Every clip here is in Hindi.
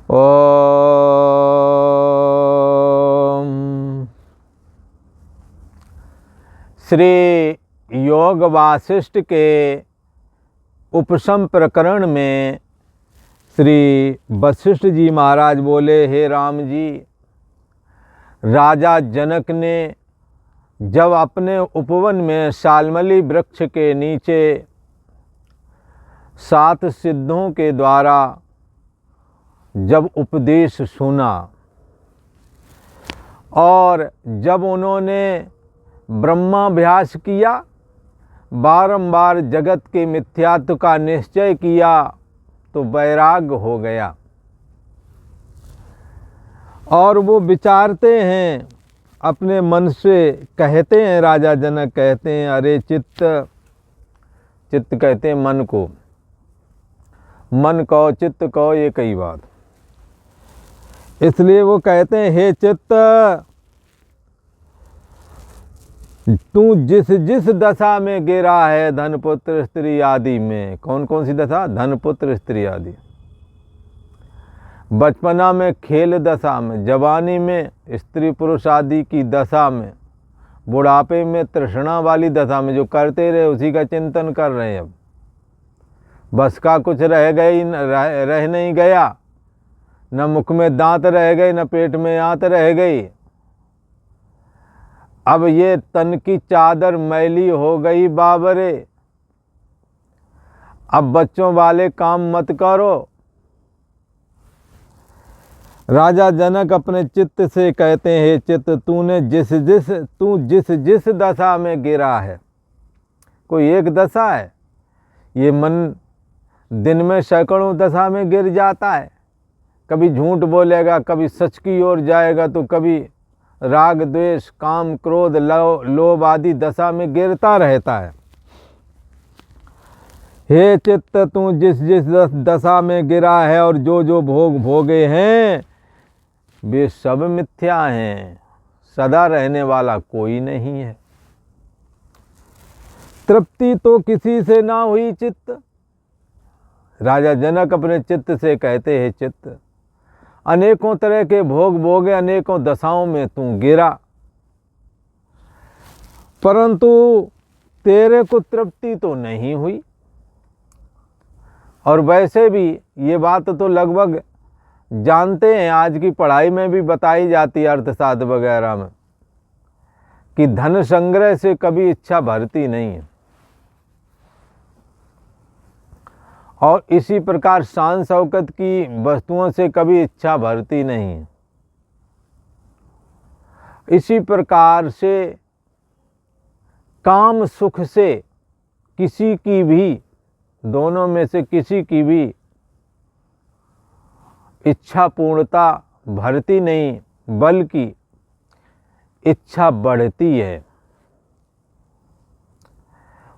ओम। श्री योग वासिष्ठ के उपशम प्रकरण में श्री वशिष्ठ जी महाराज बोले, हे राम जी, राजा जनक ने जब अपने उपवन में शाल्मली वृक्ष के नीचे 7 सिद्धों के द्वारा जब उपदेश सुना और जब उन्होंने ब्रह्माभ्यास किया, बारंबार जगत के मिथ्यात्व का निश्चय किया, तो वैराग्य हो गया। और वो विचारते हैं, अपने मन से कहते हैं, राजा जनक कहते हैं, अरे चित्त, चित्त कहते हैं मन को, मन कहो चित्त कहो ये कई बात। इसलिए वो कहते हैं, हे चित्त, तू जिस जिस दशा में गिरा है, धन पुत्र स्त्री आदि में, कौन कौन सी दशा? धन पुत्र स्त्री आदि। बचपना में खेल दशा में, जवानी में स्त्री पुरुष आदि की दशा में, बुढ़ापे में तृष्णा वाली दशा में, जो करते रहे उसी का चिंतन कर रहे हैं। अब बस का कुछ रह नहीं गया, न मुख में दांत रह गए, न पेट में आंत रह गई। अब ये तन की चादर मैली हो गई बाबरे, अब बच्चों वाले काम मत करो। राजा जनक अपने चित्त से कहते हैं, हे चित्त, तू जिस जिस दशा में गिरा है, कोई एक दशा है? ये मन दिन में सैकड़ों दशा में गिर जाता है। कभी झूठ बोलेगा, कभी सच की ओर जाएगा, तो कभी राग द्वेष काम क्रोध लोभ आदि दशा में गिरता रहता है। हे चित्त, तू जिस जिस दशा में गिरा है और जो जो भोग भोगे हैं, वे सब मिथ्या हैं, सदा रहने वाला कोई नहीं है। तृप्ति तो किसी से ना हुई चित्त। राजा जनक अपने चित्त से कहते हैं, चित्त, अनेकों तरह के भोग भोगे, अनेकों दशाओं में तू गिरा, परंतु तेरे को तृप्ति तो नहीं हुई। और वैसे भी ये बात तो लगभग जानते हैं, आज की पढ़ाई में भी बताई जाती है, अर्थशास्त्र वगैरह में, कि धन संग्रह से कभी इच्छा भरती नहीं है। और इसी प्रकार शान शौकत की वस्तुओं से कभी इच्छा भरती नहीं है। इसी प्रकार से काम सुख से किसी की भी, दोनों में से किसी की भी इच्छा पूर्णता भरती नहीं, बल्कि इच्छा बढ़ती है।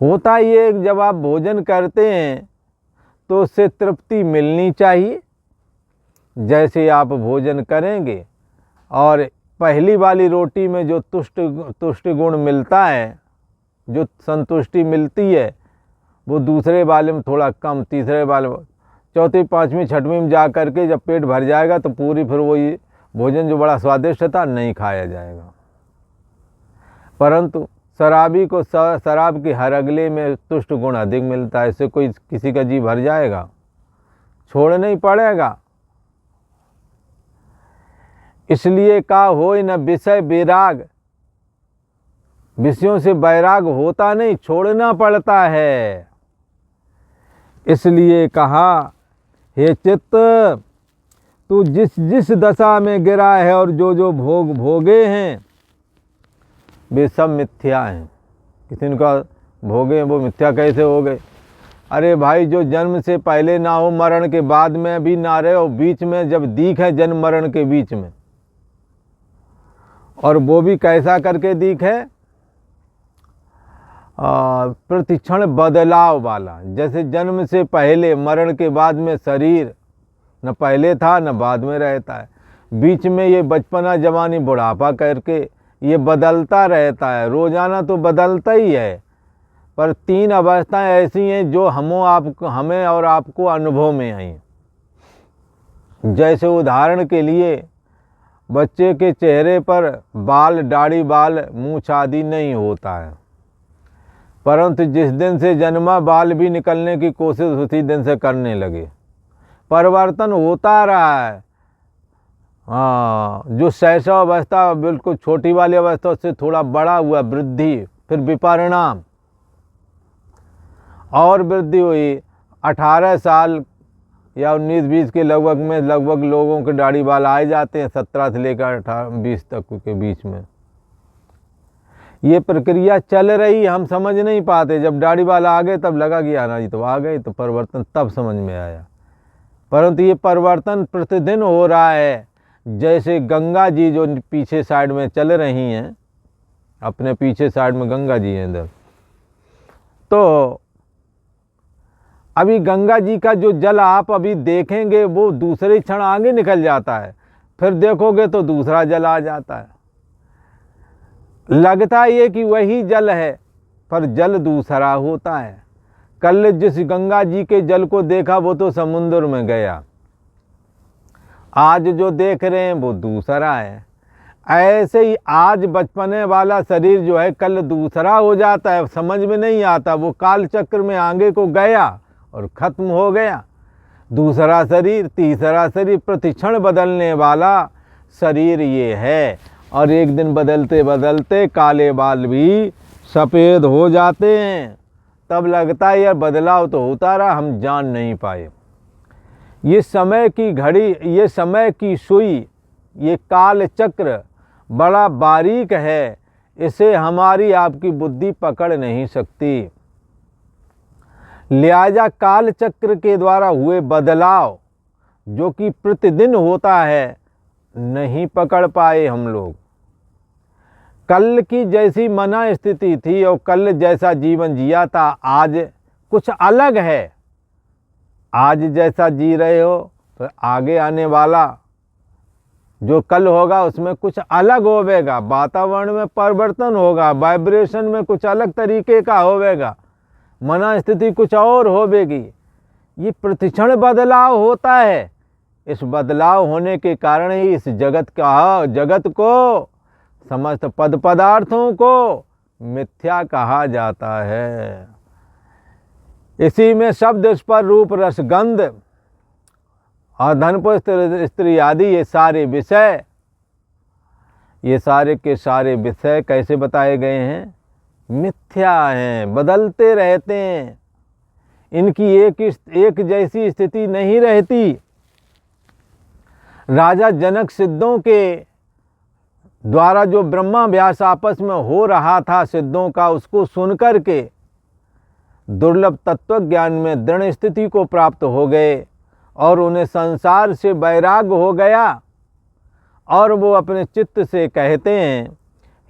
होता ये, जब आप भोजन करते हैं तो उससे तृप्ति मिलनी चाहिए। जैसे आप भोजन करेंगे और पहली वाली रोटी में जो तुष्ट गुण मिलता है, जो संतुष्टि मिलती है, वो दूसरे वाले में थोड़ा कम, तीसरे वाले में, चौथी पाँचवीं छठवीं में जा कर के जब पेट भर जाएगा तो पूरी फिर वही भोजन जो बड़ा स्वादिष्ट था नहीं खाया जाएगा। परंतु शराबी को शराब के हर अगले में तुष्ट गुण अधिक मिलता है। इससे कोई किसी का जी भर जाएगा? छोड़ना ही पड़ेगा। इसलिए कहा, होय न विषय वैराग, विषयों से वैराग होता नहीं, छोड़ना पड़ता है। इसलिए कहा, हे चित्त, तू जिस जिस दशा में गिरा है और जो जो भोग भोगे हैं, वे सब मिथ्या हैं। किसी ने कहा भोगे वो मिथ्या कैसे हो गए? अरे भाई, जो जन्म से पहले ना हो, मरण के बाद में भी ना रहे, और बीच में जब दीख है जन्म मरण के बीच में, और वो भी कैसा करके दीख है? प्रतिक्षण बदलाव वाला। जैसे जन्म से पहले, मरण के बाद में शरीर न पहले था न बाद में रहता है, बीच में ये बचपना जवानी बुढ़ापा करके ये बदलता रहता है। रोजाना तो बदलता ही है, पर 3 अवस्थाएं ऐसी हैं जो हमें और आपको अनुभव में आई। जैसे उदाहरण के लिए बच्चे के चेहरे पर बाल, दाढ़ी, बाल, मूछ आदि नहीं होता है, परंतु जिस दिन से जन्मा बाल भी निकलने की कोशिश उसी दिन से करने लगे। परिवर्तन होता रहा है। हाँ, जो शैशव अवस्था बिल्कुल छोटी वाली अवस्था उससे थोड़ा बड़ा हुआ, वृद्धि, फिर विपरिणाम और वृद्धि हुई। 18 साल या 19-20 के लगभग में लगभग लोगों के दाढ़ी बाल आए जाते हैं, 17 से लेकर 18-20 तक के बीच में। ये प्रक्रिया चल रही, हम समझ नहीं पाते। जब दाढ़ी बाल आ गए तब लगा कि यार ये तो आ गए, तो परिवर्तन तब समझ में आया। परंतु ये परिवर्तन प्रतिदिन हो रहा है। जैसे गंगा जी जो पीछे साइड में चल रही हैं, अपने पीछे साइड में गंगा जी हैं इधर, तो अभी गंगा जी का जो जल आप अभी देखेंगे वो दूसरे क्षण आगे निकल जाता है, फिर देखोगे तो दूसरा जल आ जाता है। लगता ये कि वही जल है, पर जल दूसरा होता है। कल जिस गंगा जी के जल को देखा वो तो समुद्र में गया, आज जो देख रहे हैं वो दूसरा है। ऐसे ही आज बचपने वाला शरीर जो है कल दूसरा हो जाता है, समझ में नहीं आता। वो काल चक्र में आगे को गया और ख़त्म हो गया। दूसरा शरीर, तीसरा शरीर, प्रतिक्षण बदलने वाला शरीर ये है। और एक दिन बदलते बदलते काले बाल भी सफ़ेद हो जाते हैं। तब लगता है यार बदलाव तो होता रहा, हम जान नहीं पाए। ये समय की घड़ी, ये समय की सुई, ये काल चक्र बड़ा बारीक है। इसे हमारी आपकी बुद्धि पकड़ नहीं सकती। लिहाजा काल चक्र के द्वारा हुए बदलाव जो कि प्रतिदिन होता है, नहीं पकड़ पाए हम लोग। कल की जैसी मना स्थिति थी और कल जैसा जीवन जिया था, आज कुछ अलग है। आज जैसा जी रहे हो तो आगे आने वाला जो कल होगा उसमें कुछ अलग होवेगा। वातावरण में परिवर्तन होगा, वाइब्रेशन में कुछ अलग तरीके का होवेगा, मना स्थिति कुछ और होवेगी। ये प्रतिक्षण बदलाव होता है। इस बदलाव होने के कारण ही इस जगत को, समस्त पद पदार्थों को मिथ्या कहा जाता है। इसी में शब्द, स्पर्श, रूप, रस, गंध और धन, पुत्र, स्त्री आदि ये सारे विषय, ये सारे के सारे विषय कैसे बताए गए हैं? मिथ्या हैं, बदलते रहते हैं। इनकी एक जैसी स्थिति नहीं रहती। राजा जनक सिद्धों के द्वारा जो ब्रह्माभ्यास आपस में हो रहा था सिद्धों का, उसको सुनकर के दुर्लभ तत्व ज्ञान में दृढ़ स्थिति को प्राप्त हो गए और उन्हें संसार से वैराग्य हो गया। और वो अपने चित्त से कहते हैं,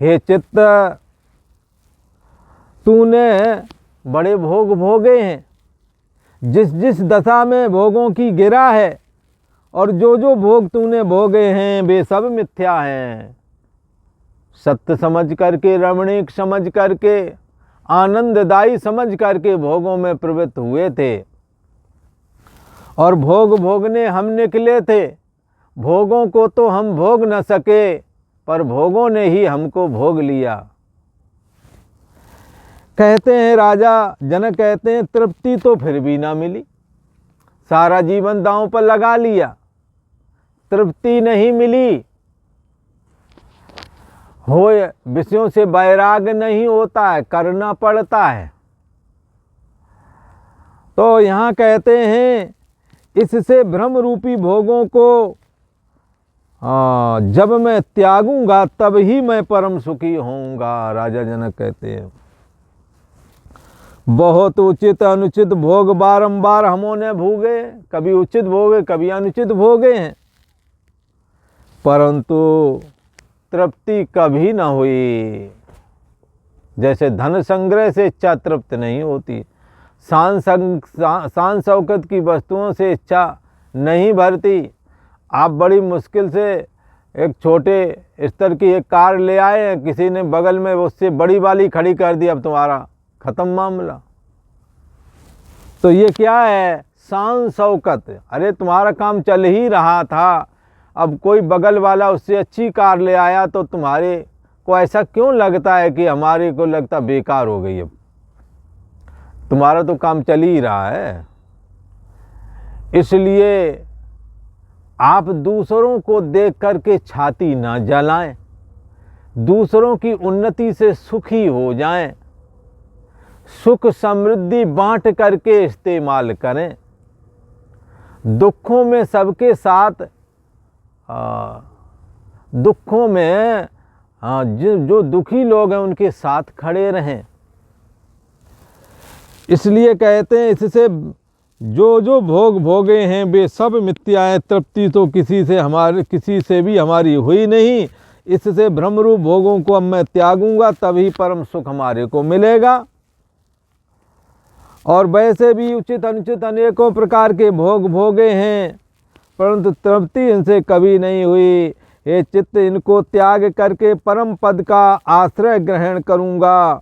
हे चित्त, तूने बड़े भोग भोगे हैं, जिस जिस दशा में भोगों की गिरा है, और जो जो भोग तूने भोगे हैं वे सब मिथ्या हैं। सत्य समझ करके, रमणीक समझ करके, आनंददायी समझ करके भोगों में प्रवृत्त हुए थे और भोग भोगने हम निकले थे। भोगों को तो हम भोग न सके, पर भोगों ने ही हमको भोग लिया। कहते हैं राजा जनक, कहते हैं तृप्ति तो फिर भी ना मिली, सारा जीवन दांव पर लगा लिया, तृप्ति नहीं मिली। हो विषयों से वैराग्य नहीं होता है, करना पड़ता है। तो यहाँ कहते हैं, इससे भ्रम रूपी भोगों को जब मैं त्यागूंगा तब ही मैं परम सुखी होऊंगा। राजा जनक कहते हैं, बहुत उचित अनुचित भोग बारंबार हमों भोगे, कभी उचित भोगे कभी अनुचित भोगे हैं, परंतु तृप्ति कभी न हुई। जैसे धन संग्रह से इच्छा तृप्त नहीं होती, शान शौकत की वस्तुओं से इच्छा नहीं भरती। आप बड़ी मुश्किल से एक छोटे स्तर की एक कार ले आए, किसी ने बगल में उससे बड़ी वाली खड़ी कर दी, अब तुम्हारा खत्म मामला। तो ये क्या है? शान शौकत, अरे तुम्हारा काम चल ही रहा था, अब कोई बगल वाला उससे अच्छी कार ले आया तो तुम्हारे को ऐसा क्यों लगता है कि हमारे को लगता बेकार हो गई, अब तुम्हारा तो काम चल ही रहा है। इसलिए आप दूसरों को देख करके छाती ना जलाएं, दूसरों की उन्नति से सुखी हो जाएं, सुख समृद्धि बांट करके इस्तेमाल करें। दुखों में सबके साथ, दुखों में जो दुखी लोग हैं उनके साथ खड़े रहें। इसलिए कहते हैं, इससे जो भोग भोगे हैं वे सब मिथ्या हैं, तृप्ति तो किसी से भी हमारी हुई नहीं। इससे भ्रमरूप भोगों को अब मैं त्यागूंगा, तभी परम सुख हमारे को मिलेगा। और वैसे भी उचित अनुचित अनेकों प्रकार के भोग भोगे हैं, परंतु तृप्ति इनसे कभी नहीं हुई। ये चित्त, इनको त्याग करके परम पद का आश्रय ग्रहण करूंगा।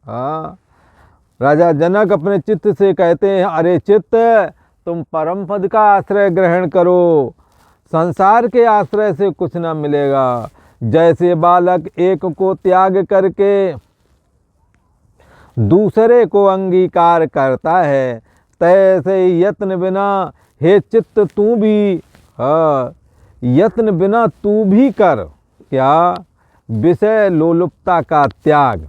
हाँ, राजा जनक अपने चित्त से कहते हैं, अरे चित्त, तुम परम पद का आश्रय ग्रहण करो, संसार के आश्रय से कुछ न मिलेगा। जैसे बालक एक को त्याग करके दूसरे को अंगीकार करता है, तैसे यत्न बिना हे चित्त तू भी, यत्न बिना तू भी कर क्या, विषय लोलुपता का त्याग।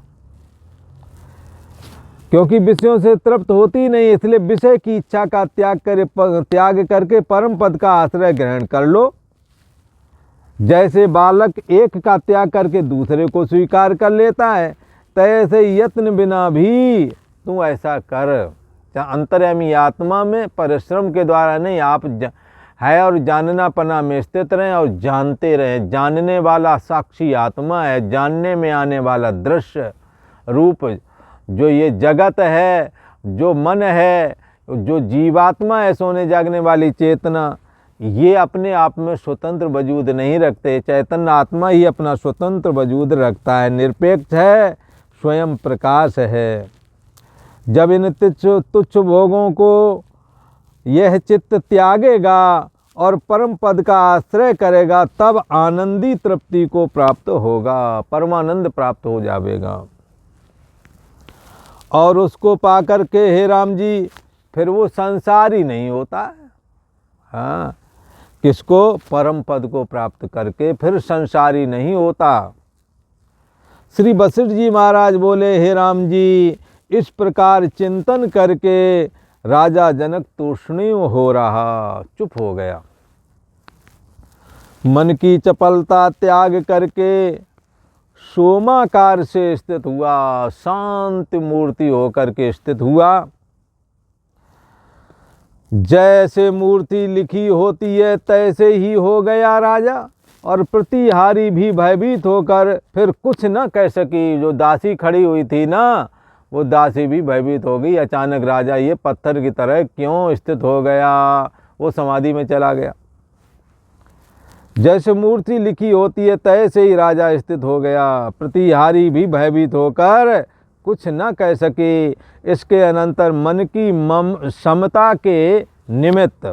क्योंकि विषयों से तृप्त होती नहीं, इसलिए विषय की इच्छा का त्याग करके परम पद का आश्रय ग्रहण कर लो। जैसे बालक एक का त्याग करके दूसरे को स्वीकार कर लेता है, तैसे यत्न बिना भी तू ऐसा कर। अंतर्यामी आत्मा में परिश्रम के द्वारा नहीं, आप है और जानना पना में स्थित रहें और जानते रहें। जानने वाला साक्षी आत्मा है, जानने में आने वाला दृश्य रूप जो ये जगत है, जो मन है, जो जीवात्मा है, सोने जागने वाली चेतना, ये अपने आप में स्वतंत्र वजूद नहीं रखते। चैतन्य आत्मा ही अपना स्वतंत्र वजूद रखता है, निरपेक्ष है, स्वयं प्रकाश है। जब इन तुच्छ भोगों को यह चित्त त्यागेगा और परम पद का आश्रय करेगा, तब आनंदी तृप्ति को प्राप्त होगा, परमानंद प्राप्त हो जाएगा। और उसको पाकर के हे राम जी फिर वो संसारी नहीं होता है। हाँ, किसको? परम पद को प्राप्त करके फिर संसारी नहीं होता। श्री वशिष्ठ जी महाराज बोले, हे राम जी, इस प्रकार चिंतन करके राजा जनक तूष्णीय हो रहा, चुप हो गया। मन की चपलता त्याग करके सोमाकार से स्थित हुआ, शांत मूर्ति होकर के स्थित हुआ। जैसे मूर्ति लिखी होती है तैसे ही हो गया राजा, और प्रतिहारी भी भयभीत होकर फिर कुछ न कह सकी। जो दासी खड़ी हुई थी ना, वो दासी भी भयभीत हो गई। अचानक राजा ये पत्थर की तरह क्यों स्थित हो गया, वो समाधि में चला गया। जैसे मूर्ति लिखी होती है तैसे ही राजा स्थित हो गया। प्रतिहारी भी भयभीत होकर कुछ न कह सके। इसके अनंतर मन की समता के निमित्त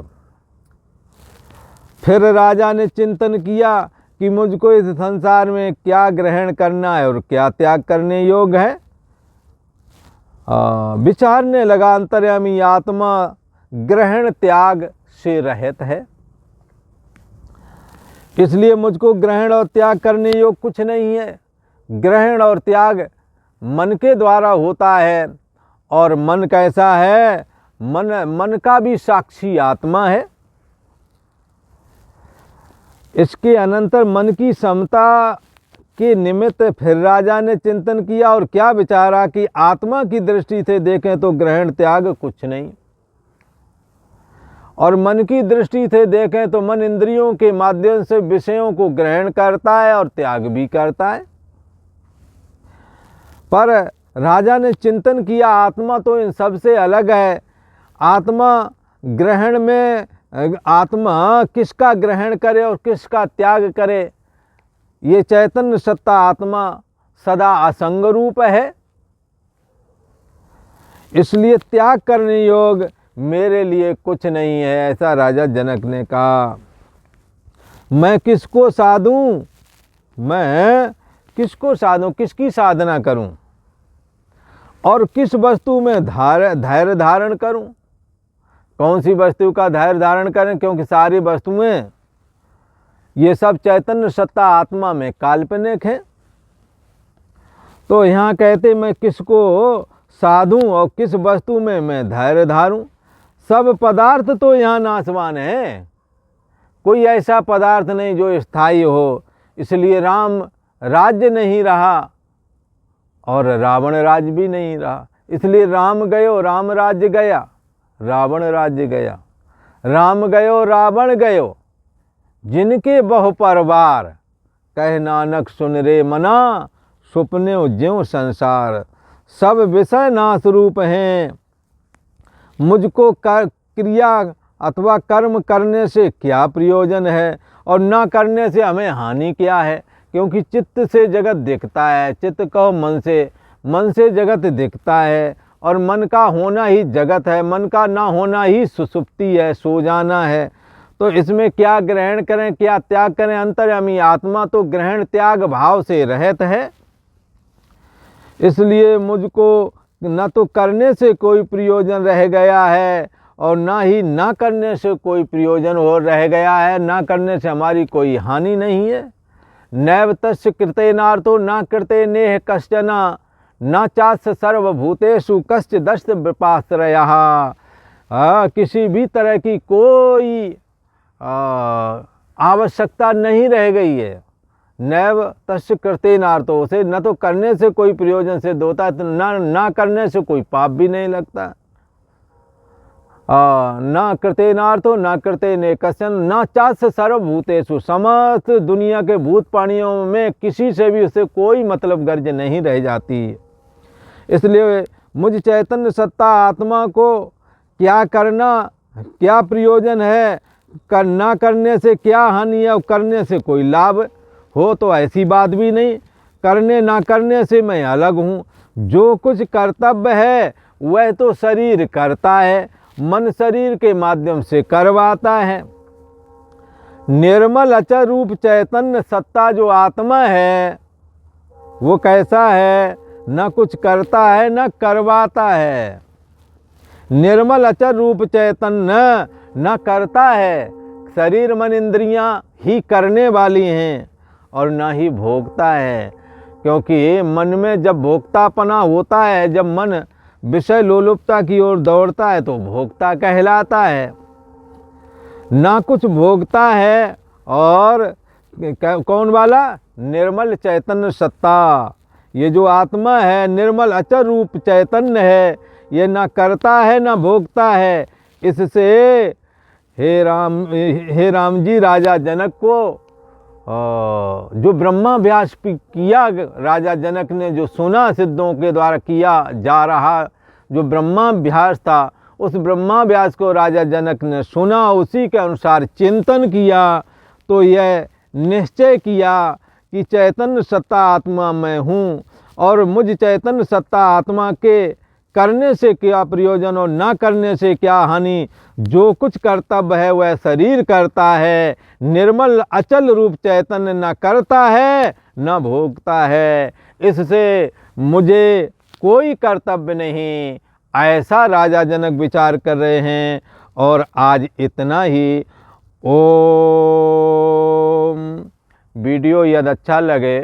फिर राजा ने चिंतन किया कि मुझको इस संसार में क्या ग्रहण करना है और क्या त्याग करने योग्य है। विचारने लगा, अंतर्यामी आत्मा ग्रहण त्याग से रहित है, इसलिए मुझको ग्रहण और त्याग करने योग्य कुछ नहीं है। ग्रहण और त्याग मन के द्वारा होता है, और मन कैसा है? मन का भी साक्षी आत्मा है। इसके अनंतर मन की समता के निमित्त फिर राजा ने चिंतन किया और क्या विचारा कि आत्मा की दृष्टि से देखें तो ग्रहण त्याग कुछ नहीं, और मन की दृष्टि से देखें तो मन इंद्रियों के माध्यम से विषयों को ग्रहण करता है और त्याग भी करता है। पर राजा ने चिंतन किया, आत्मा तो इन सब से अलग है। आत्मा ग्रहण में, आत्मा किसका ग्रहण करे और किसका त्याग करे, ये चैतन्य सत्ता आत्मा सदा असंग रूप है। इसलिए त्याग करने योग्य मेरे लिए कुछ नहीं है। ऐसा राजा जनक ने कहा। मैं किसको साधूं, मैं किसको साधूं, किसकी साधना करूं और किस वस्तु में धैर्य धारण करूं। कौन सी वस्तु का धैर्य धारण करें, क्योंकि सारी वस्तुएं ये सब चैतन्य सत्ता आत्मा में काल्पनिक है। तो यहाँ कहते मैं किसको साधूं और किस वस्तु में मैं धैर्य धारूं। सब पदार्थ तो यहाँ नाशवान है, कोई ऐसा पदार्थ नहीं जो स्थायी हो। इसलिए राम राज्य नहीं रहा और रावण राज्य भी नहीं रहा। इसलिए राम गयो राम राज्य गया, रावण राज्य गया। राम गयो रावण गयो, जिनके बहु परवार, कह नानक सुन रे मना, सुपने ज्यों संसार। सब विषय नाश रूप हैं, मुझको क्रिया अथवा कर्म करने से क्या प्रयोजन है और ना करने से हमें हानि क्या है। क्योंकि चित्त से जगत दिखता है, चित्त कहो मन से जगत दिखता है और मन का होना ही जगत है, मन का ना होना ही सुसुप्ति है, सो जाना है। तो इसमें क्या ग्रहण करें क्या त्याग करें। अंतर्यामी आत्मा तो ग्रहण त्याग भाव से रहित है। इसलिए मुझको न तो करने से कोई प्रयोजन रह गया है और ना ही ना करने से कोई प्रयोजन हो रह गया है। ना करने से हमारी कोई हानि नहीं है। नैव तस्य कृते नार्थो ना कृते नेह कश्चन, न चास्य सर्वभूतेषु कश्चिदस्य विपाश्रयः। किसी भी तरह की कोई आवश्यकता नहीं रह गई है। नैव तस्य कृते नार्थो से न तो करने से कोई प्रयोजन सिद्ध होता है, तो ना करने से कोई पाप भी नहीं लगता। न कृते नार्थो न कृते ने कश्चन, न चास्य सर्वभूतेषु, समस्त दुनिया के भूत प्राणियों में किसी से भी उसे कोई मतलब गर्ज नहीं रह जाती। इसलिए मुझ चैतन्य सत्ता आत्मा को क्या करना, क्या प्रयोजन है, ना करने से क्या हानि है और करने से कोई लाभ हो, तो ऐसी बात भी नहीं। करने ना करने से मैं अलग हूँ। जो कुछ कर्तव्य है वह तो शरीर करता है, मन शरीर के माध्यम से करवाता है। निर्मल अचर रूप चैतन्य सत्ता जो आत्मा है वो कैसा है, न कुछ करता है न करवाता है। निर्मल अचर रूप चैतन्य न करता है, शरीर मन इंद्रियां ही करने वाली हैं और न ही भोगता है। क्योंकि मन में जब भोक्तापना होता है, जब मन विषय लोलुपता की ओर दौड़ता है तो भोक्ता कहलाता है। ना कुछ भोगता है और कौन वाला, निर्मल चैतन्य सत्ता। ये जो आत्मा है निर्मल अचर रूप चैतन्य है, ये ना करता है ना भोगता है। इससे हे राम जी राजा जनक को जो ब्रह्माभ्यास किया, राजा जनक ने जो सुना सिद्धों के द्वारा किया जा रहा जो ब्रह्माभ्यास था, उस ब्रह्माभ्यास को राजा जनक ने सुना, उसी के अनुसार चिंतन किया तो यह निश्चय किया कि चैतन्य सत्ता आत्मा मैं हूँ और मुझ चैतन्य सत्ता आत्मा के करने से क्या प्रयोजन और ना करने से क्या हानि। जो कुछ कर्तव्य है वह शरीर करता है। निर्मल अचल रूप चैतन्य न करता है न भोगता है, इससे मुझे कोई कर्तव्य नहीं, ऐसा राजा जनक विचार कर रहे हैं। और आज इतना ही। ओम। वीडियो यदि अच्छा लगे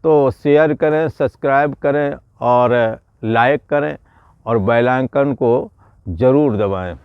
तो शेयर करें, सब्सक्राइब करें और लाइक करें और बेल आइकन को ज़रूर दबाएं।